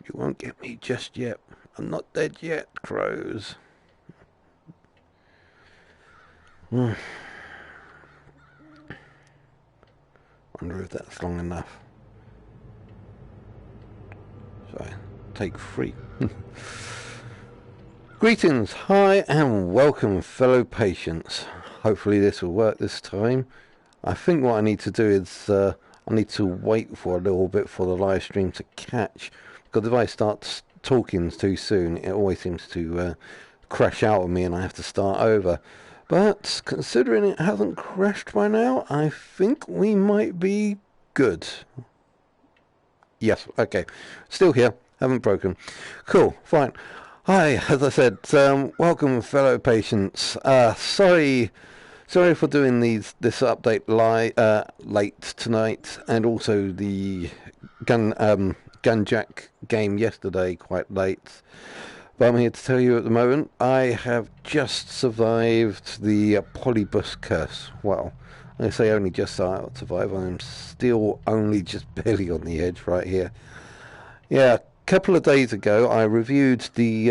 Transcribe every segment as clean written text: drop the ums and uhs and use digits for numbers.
You won't get me just yet. I'm not dead yet, crows. Wonder if that's long enough. So, take 3. Greetings, hi, and welcome, fellow patients. Hopefully this will work this time. I think what I need to do is I need to wait for a little bit for the live stream to catch, because if I start talking too soon, it always seems to crash out of me and I have to start over. But considering it hasn't crashed by now, I think we might be good. Yes, okay. Still here, haven't broken. Cool, fine. Hi, as I said, welcome, fellow patients. Sorry for doing this update late tonight, and also the Gunjack game yesterday quite late. But I'm here to tell you at the moment, I have just survived the polybus curse. Well, I say only just survived. I'm still only just barely on the edge right here. Yeah. Couple of days ago, I reviewed the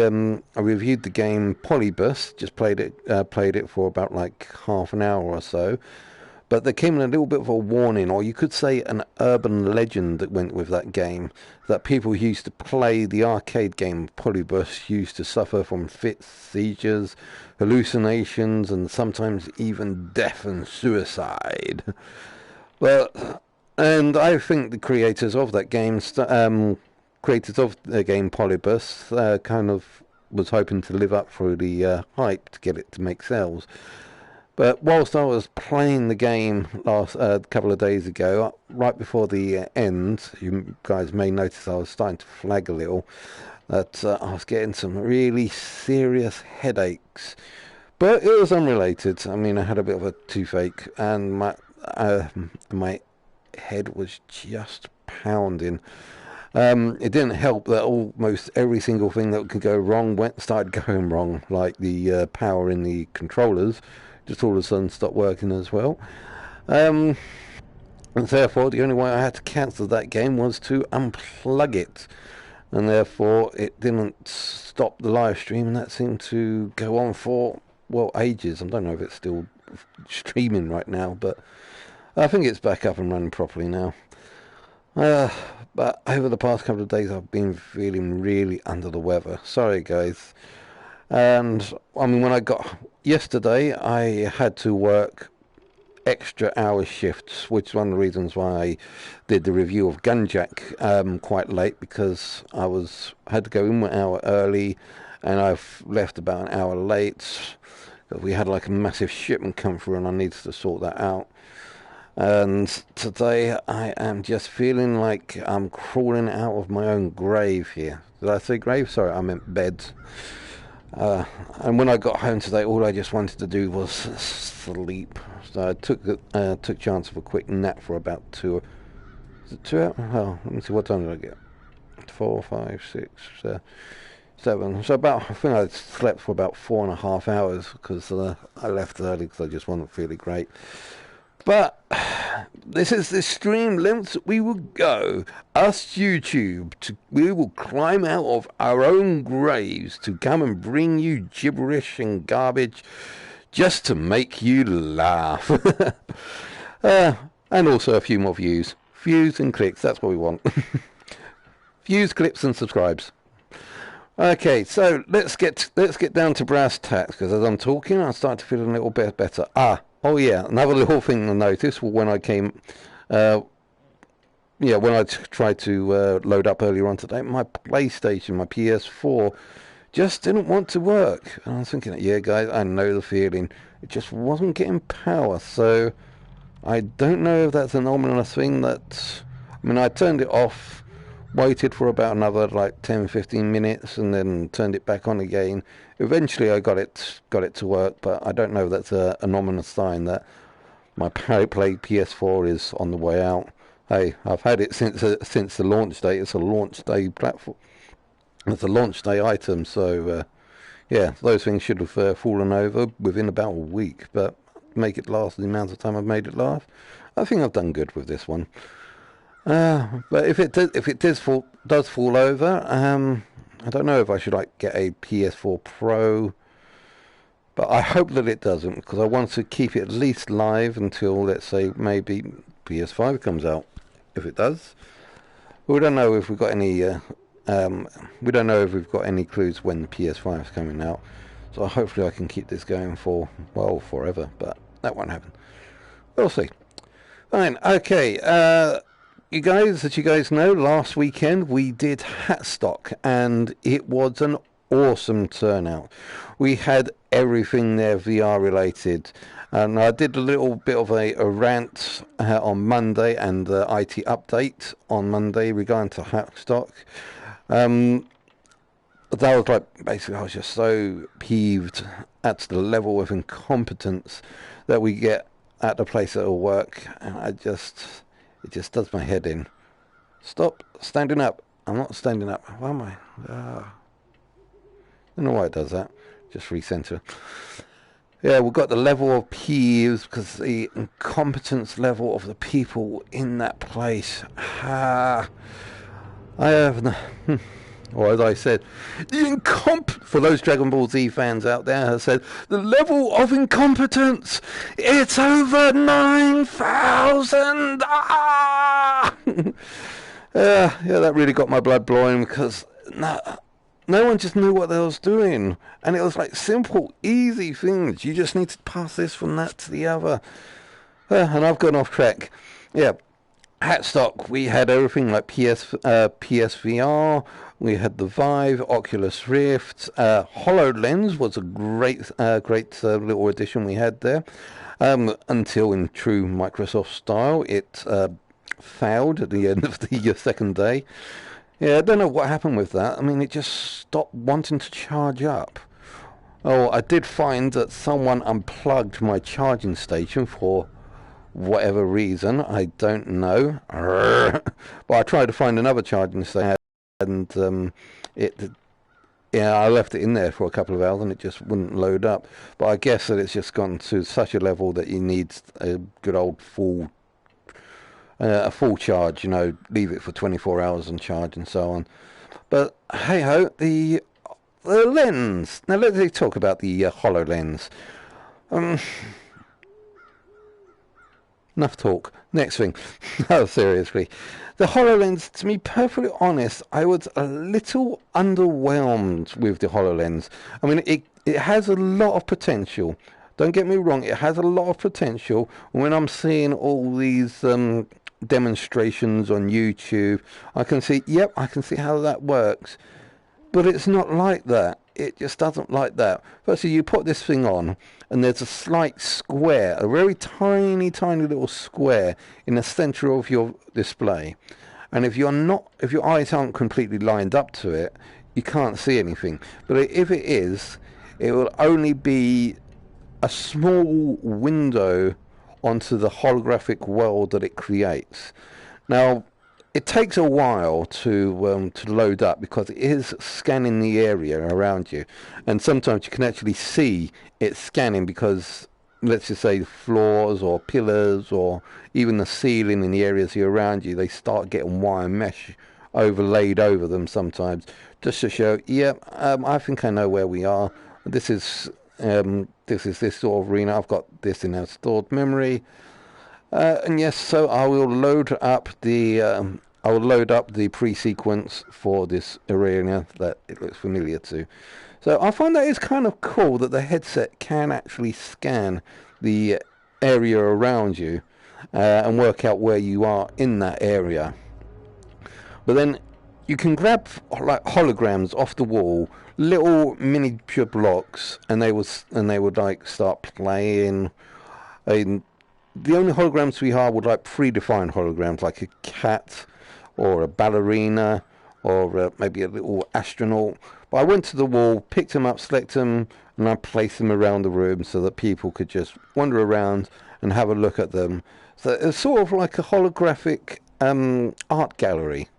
game Polybus. Just played it for about like half an hour or so. But there came in a little bit of a warning, or you could say an urban legend that went with that game, that people who used to play the arcade game Polybus used to suffer from fits, seizures, hallucinations, and sometimes even death and suicide. Well, and I think the creators of that game creators of the game Polybus kind of was hoping to live up through the hype to get it to make sales. But whilst I was playing the game last couple of days ago, right before the end, you guys may notice I was starting to flag a little, that I was getting some really serious headaches. But it was unrelated. I mean, I had a bit of a toothache, and my head was just pounding. It didn't help that almost every single thing that could go wrong started going wrong, like the power in the controllers just all of a sudden stopped working as well. And therefore, the only way I had to cancel that game was to unplug it. And therefore, it didn't stop the live stream, and that seemed to go on for, well, ages. I don't know if it's still streaming right now, but I think it's back up and running properly now. But over the past couple of days, I've been feeling really under the weather. Sorry, guys. And, I mean, when I got yesterday, I had to work extra hour shifts, which is one of the reasons why I did the review of Gunjack quite late, because I had to go in 1 hour early, and I've left about an hour late. We had like a massive shipment come through, and I needed to sort that out. And today I am just feeling like I'm crawling out of my own grave here. Did I say grave? Sorry, I meant bed. And when I got home today, all I just wanted to do was sleep. So I took chance of a quick nap for about 2. Is it 2 hours? Oh, let me see, what time did I get? 4, 5, 6, 7. So I think I slept for about 4.5 hours, because I left early because I just wasn't feeling great. But this is the extreme lengths that we will go. Us YouTube, we will climb out of our own graves to come and bring you gibberish and garbage just to make you laugh. And also a few more views. Views and clicks, that's what we want. Views, clips and subscribes. Okay, so let's get down to brass tacks, because as I'm talking, I start to feel a little bit better. Oh yeah, another little thing I noticed when I came, when I tried to load up earlier on today, my PlayStation, my PS4, just didn't want to work. And I was thinking, yeah, guys, I know the feeling. It just wasn't getting power. So I don't know if that's an ominous thing I turned it off, waited for about another like 10-15 minutes, and then turned it back on again. Eventually I got it to work, but I don't know if that's an ominous sign that my Play PS4 is on the way out. Hey, I've had it since the launch date. It's a launch day platform. It's a launch day item, so yeah, those things should have fallen over within about a week, but make it last the amount of time I've made it last. I think I've done good with this one. But if it does fall over, I don't know if I should like get a PS4 Pro. But I hope that it doesn't, because I want to keep it at least live until, let's say, maybe PS5 comes out. If it does, we don't know if we've got any. We don't know if we've got any clues when the PS5 is coming out. So hopefully I can keep this going for, well, forever. But that won't happen. We'll see. Fine. Okay. You guys, as you guys know, last weekend we did Hatstock, and it was an awesome turnout. We had everything there VR related, and I did a little bit of a rant on Monday and the IT update on Monday regarding to Hatstock. That was like, basically I was just so peeved at the level of incompetence that we get at the place at work, and it just does my head in. Stop standing up. I'm not standing up. Why am I? I don't know why it does that. Just recenter. Yeah, we've got the level of peeves because the incompetence level of the people in that place. I have, or as I said, for those Dragon Ball Z fans out there, I said the level of incompetence. It's over 9,000. Yeah, that really got my blood boiling because no one just knew what they was doing, and it was like simple, easy things. You just need to pass this from that to the other. And I've gone off track. Yeah, Hatstock. We had everything like PSVR. We had the Vive, Oculus Rift, Hololens was a great little addition we had there. Until in true Microsoft style, it failed at the end of the second day. Yeah, I don't know what happened with that. I mean, it just stopped wanting to charge up. Oh, I did find that someone unplugged my charging station for whatever reason. I don't know. But I tried to find another charging station, and I left it in there for a couple of hours, and it just wouldn't load up. But I guess that it's just gone to such a level that you need a good old a full charge, leave it for 24 hours and charge and so on. But hey ho, the lens. Now let's talk about the HoloLens. Enough talk. Next thing. No, seriously. The HoloLens, to be perfectly honest, I was a little underwhelmed with the HoloLens. I mean, it has a lot of potential. Don't get me wrong, it has a lot of potential. When I'm seeing all these demonstrations on YouTube, I can see how that works, but it's not like that. It just doesn't like that. Firstly, you put this thing on, and there's a slight square, a very tiny little square in the center of your display, and if your eyes aren't completely lined up to it, you can't see anything. But if it is, it will only be a small window onto the holographic world that it creates. Now, it takes a while to load up because it is scanning the area around you, and sometimes you can actually see it scanning because, let's just say, the floors or pillars or even the ceiling in the areas around you, they start getting wire mesh overlaid over them sometimes, just to show, I think I know where we are. This is this sort of arena. I've got this in our stored memory, and yes, so I will load up the pre-sequence for this arena that it looks familiar to. So I find that it's kind of cool that the headset can actually scan the area around you and work out where you are in that area. But then you can grab like holograms off the wall, little miniature blocks, and they would like start playing. The only holograms we have would like predefined holograms, like a cat or a ballerina or maybe a little astronaut. But I went to the wall, picked them up, select them, and I placed them around the room so that people could just wander around and have a look at them. So it's sort of like a holographic art gallery.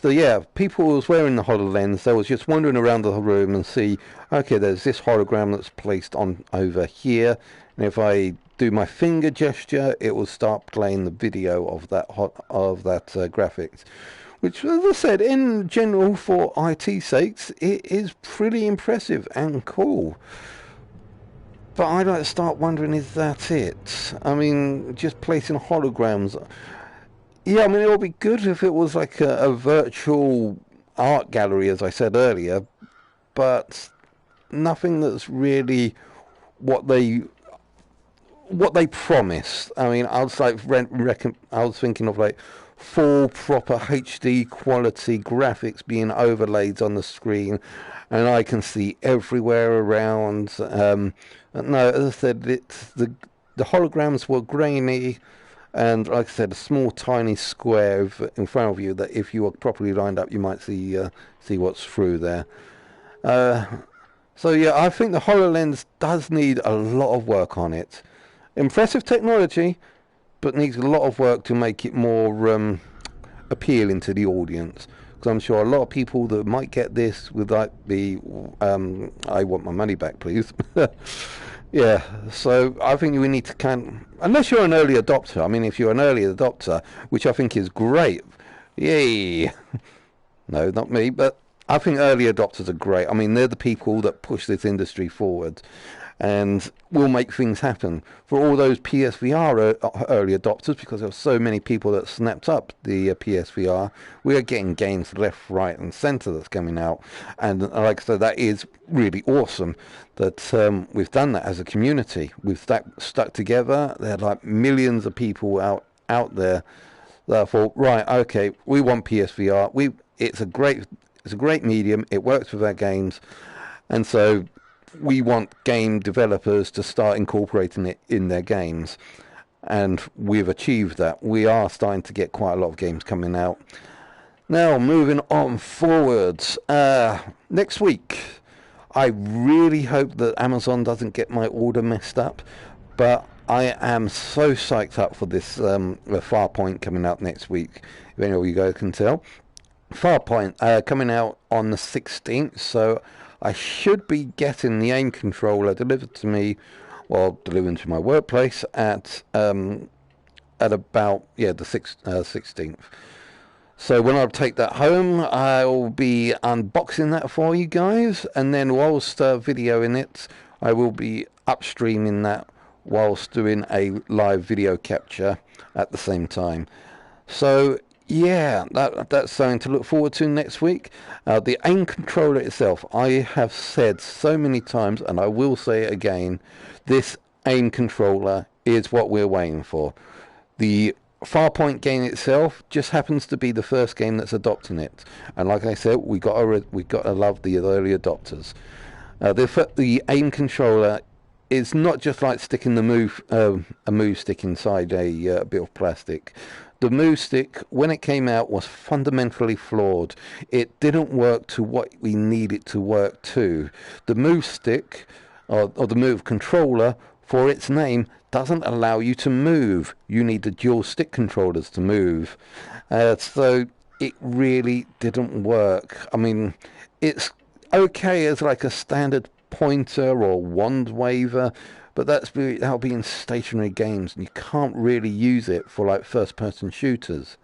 So yeah, people was wearing the HoloLens, they was just wandering around the room and see, okay, there's this hologram that's placed on over here, And if I do my finger gesture, it will start playing the video of that graphics. Which, as I said, in general, for IT sakes, it is pretty impressive and cool. But I like to start wondering, is that it? I mean, just placing holograms. Yeah, I mean, it would be good if it was like a virtual art gallery, as I said earlier, but nothing that's really what they promised. I mean, I was thinking of like full proper HD quality graphics being overlaid on the screen, and I can see everywhere around. No, as I said, the holograms were grainy, and like I said, a small tiny square in front of you that if you were properly lined up, you might see what's through there. So yeah, I think the HoloLens does need a lot of work on it. Impressive technology, but needs a lot of work to make it more appealing to the audience. Because I'm sure a lot of people that might get this would like the I want my money back, please. Yeah, so I think we need to unless you're an early adopter. I mean, if you're an early adopter, which I think is great, yay. No, not me, but I think early adopters are great. I mean, they're the people that push this industry forward and will make things happen. For all those PSVR early adopters, because there are so many people that snapped up the PSVR, we are getting games left, right and centre that's coming out. And like I said, that is really awesome that we've done that as a community. We've stuck together. There are like millions of people out there that thought, right, okay, we want PSVR. It's a great medium. It works with our games. And so we want game developers to start incorporating it in their games, and we've achieved that. We are starting to get quite a lot of games coming out. Now, moving on forwards, next week, I really hope that Amazon doesn't get my order messed up, but I am so psyched up for this Farpoint coming out next week, if any of you guys can tell. Farpoint coming out on the 16th, so I should be getting the aim controller delivered to me, delivered to my workplace at about the 16th. So when I take that home, I'll be unboxing that for you guys, and then whilst videoing it, I will be upstreaming that whilst doing a live video capture at the same time. So yeah, that's something to look forward to next week. The aim controller itself, I have said so many times, and I will say it again, this aim controller is what we're waiting for. The Farpoint game itself just happens to be the first game that's adopting it, and like I said, we got to love the early adopters. The aim controller is not just like sticking a move stick inside a bit of plastic. The move stick, when it came out, was fundamentally flawed. It didn't work to what we need it to work to. The move stick, or the move controller, for its name, doesn't allow you to move. You need the dual stick controllers to move. So it really didn't work. I mean, it's okay as like a standard pointer or wand waver, but that'll be in stationary games, and you can't really use it for like first-person shooters.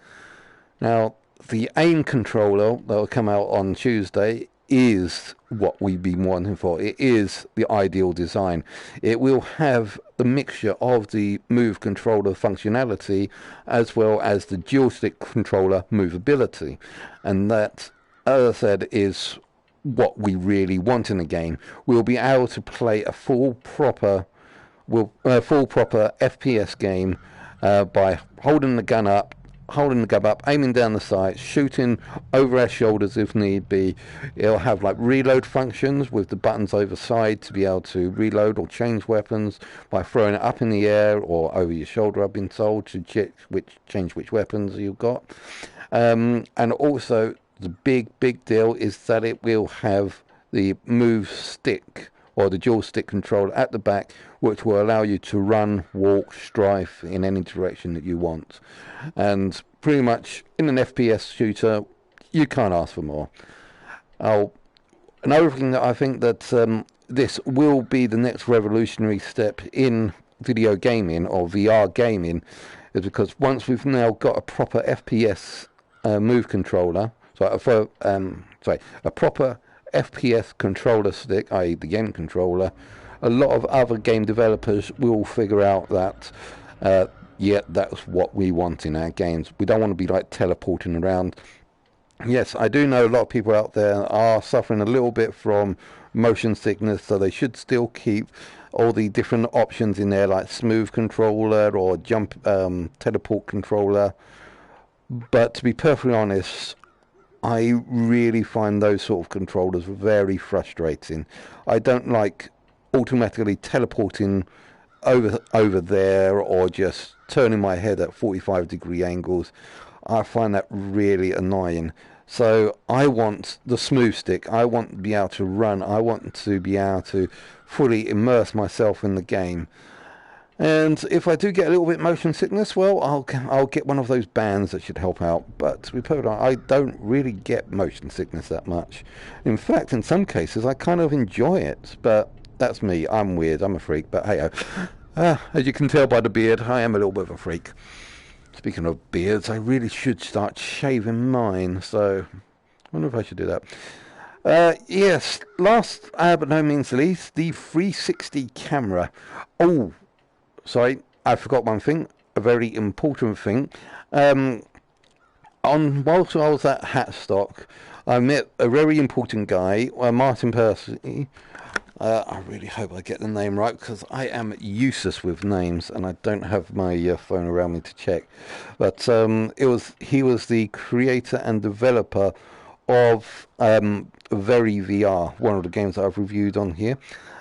Now, the aim controller that will come out on Tuesday is what we've been wanting for. It is the ideal design. It will have the mixture of the move controller functionality as well as the dual stick controller movability, and that, as I said, is what we really want in a game. We'll be able to play a full proper FPS game by holding the gun up, aiming down the sights, shooting over our shoulders if need be. It'll have like reload functions with the buttons over side to be able to reload or change weapons by throwing it up in the air or over your shoulder, I've been told, to change which weapons you've got. And also the big deal is that it will have the move stick or the dual stick control at the back, which will allow you to run, walk, strafe in any direction that you want. And pretty much in an FPS shooter, you can't ask for more. Another thing that I think that this will be the next revolutionary step in video gaming or VR gaming is because once we've now got a proper FPS move controller, a proper FPS controller stick, i.e. the game controller, a lot of other game developers will figure out that yeah, that's what we want in our games. We don't want to be like teleporting around. Yes, I do know a lot of people out there are suffering a little bit from motion sickness, so they should still keep all the different options in there, like smooth controller or jump teleport controller. But to be perfectly honest, I really find those sort of controllers very frustrating. I don't like automatically teleporting over there or just turning my head at 45-degree angles. I find that really annoying. So I want the smooth stick. I want to be able to run. I want to be able to fully immerse myself in the game. And if I do get a little bit motion sickness, well, I'll get one of those bands that should help out. But to be perfectly honest, I don't really get motion sickness that much. In fact, in some cases, I kind of enjoy it. But that's me. I'm weird. I'm a freak. But hey, as you can tell by the beard, I am a little bit of a freak. Speaking of beards, I really should start shaving mine. So I wonder if I should do that. Yes, last but no means least, the 360 camera. Oh, sorry, I forgot one thing, a very important thing. Whilst I was at Hatstock, I met a very important guy, Martin Percy. I really hope I get the name right because I am useless with names and I don't have my phone around me to check. But he was the creator and developer of Very VR, one of the games that I've reviewed on here,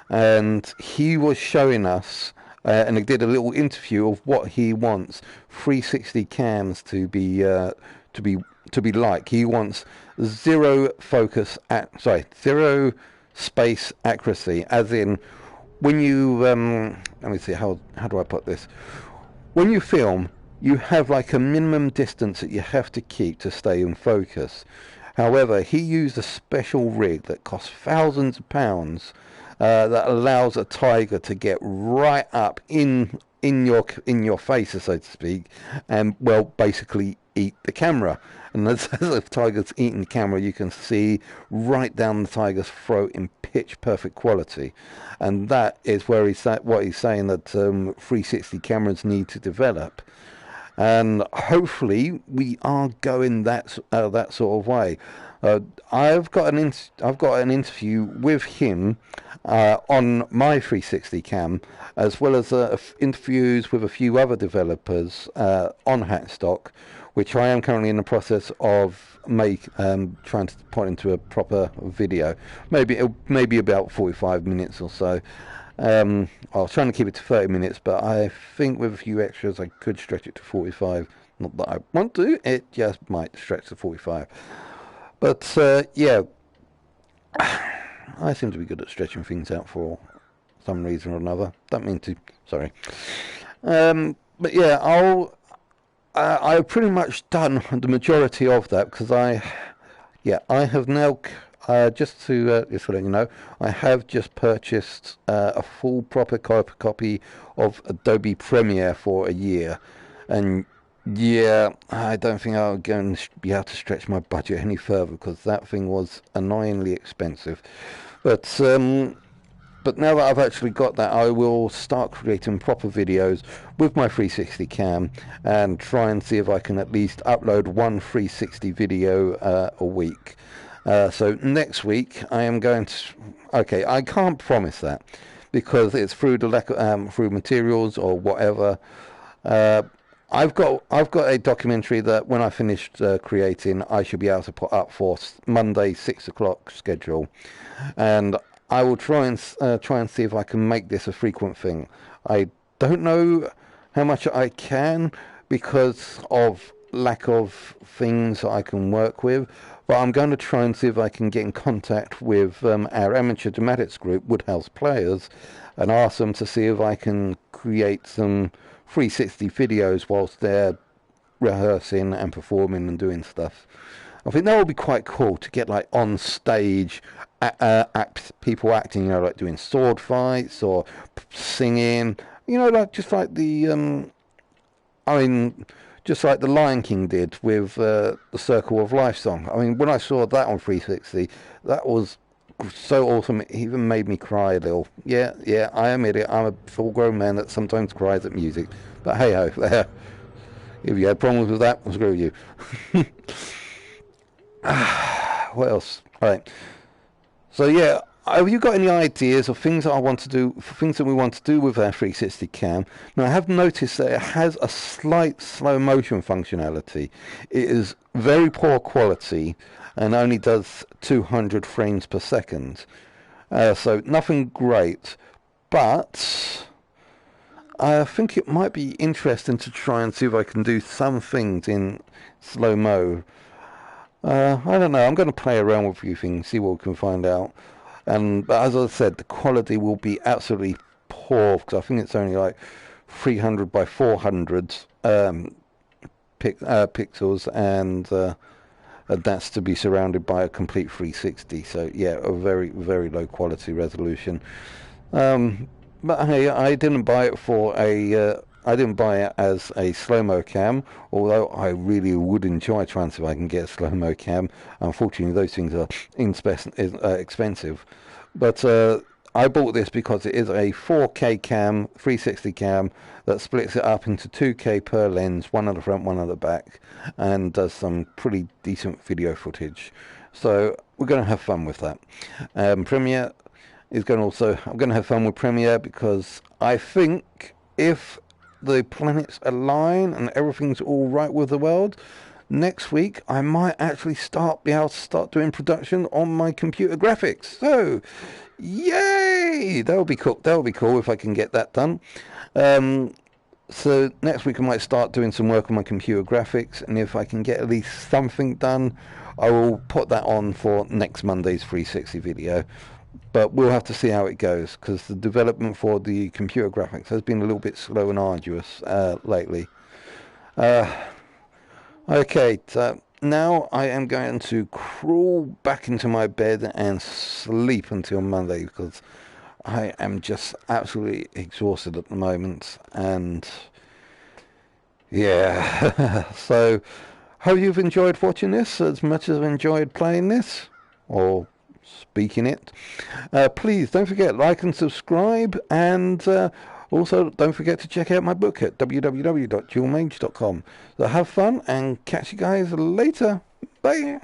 and he was showing us. And he did a little interview of what he wants 360 cams to be like. He wants zero space accuracy, as in when you let me see, how do I put this? When you film, you have like a minimum distance that you have to keep to stay in focus. However, he used a special rig that costs thousands of pounds. That allows a tiger to get right up in your face, so to speak, and well, basically eat the camera. And as the tiger's eating the camera, you can see right down the tiger's throat in pitch perfect quality. And that is where what he's saying that 360 cameras need to develop. And hopefully we are going that sort of way. I've got an interview with him on my 360 cam, as well as interviews with a few other developers on Hatstock, which I am currently in the process of trying to put into a proper video. Maybe about 45 minutes or so. I was trying to keep it to 30 minutes, but I think with a few extras I could stretch it to 45. Not that I want to, it just might stretch to 45. But yeah, I seem to be good at stretching things out for some reason or another. Don't mean to, sorry. But yeah, I've pretty much done the majority of that because I have now, just to let you know, I have just purchased a full proper copy of Adobe Premiere for a year. And yeah, I don't think I'm going to be able to stretch my budget any further because that thing was annoyingly expensive. But now that I've actually got that, I will start creating proper videos with my 360 cam and try and see if I can at least upload one 360 video a week. So next week I am going to... Okay, I can't promise that because it's through the lack of, through materials or whatever. I've got a documentary that when I finished creating, I should be able to put up for Monday 6 o'clock schedule, and I will try and see if I can make this a frequent thing. I don't know how much I can because of lack of things I can work with, but I'm going to try and see if I can get in contact with our amateur dramatics group, Woodhouse Players, and ask them to see if I can create some 360 videos whilst they're rehearsing and performing and doing stuff. I think that would be quite cool to get like on stage people acting, like doing sword fights or singing, You know, like just like the I mean, just like the Lion King did with the Circle of Life song. I mean, when I saw that on 360, that was so awesome. It even made me cry a little. Yeah, yeah, I admit it. I'm a full-grown man that sometimes cries at music. But hey ho, there. If you had problems with that, screw you. What else? All right. So yeah, have you got any ideas of things that I want to do, things that we want to do with our 360 cam? Now I have noticed that it has a slight slow motion functionality. It is very poor quality and only does 200 frames per second. So nothing great, but I think it might be interesting to try and see if I can do some things in slow-mo. I don't know. I'm going to play around with a few things, see what we can find out. But as I said, the quality will be absolutely poor because I think it's only like 300 by 400 pixels, and that's to be surrounded by a complete 360. So yeah, a very, very low quality resolution. But hey, I didn't buy it for a. I didn't buy it as a slow-mo cam, although I really would enjoy trying to see if I can get a slow-mo cam. Unfortunately, those things are expensive. But I bought this because it is a 4K cam, 360 cam, that splits it up into 2K per lens, one at the front, one at the back, and does some pretty decent video footage. So we're going to have fun with that. Premiere is going to also, I'm going to have fun with Premiere because I think if the planets align and everything's all right with the world, next week I might actually be able to start doing production on my computer graphics. So yay, that would be cool. That would be cool if I can get that done. So next week I might start doing some work on my computer graphics, and if I can get at least something done, I will put that on for next Monday's 360 video. But we'll have to see how it goes, because the development for the computer graphics has been a little bit slow and arduous lately. Okay, so now I am going to crawl back into my bed and sleep until Monday, because I am just absolutely exhausted at the moment. And yeah, so hope you've enjoyed watching this as much as I've enjoyed playing this, or speaking it. Please don't forget, like and subscribe, and also don't forget to check out my book at www.dualmage.com. So have fun and catch you guys later. Bye.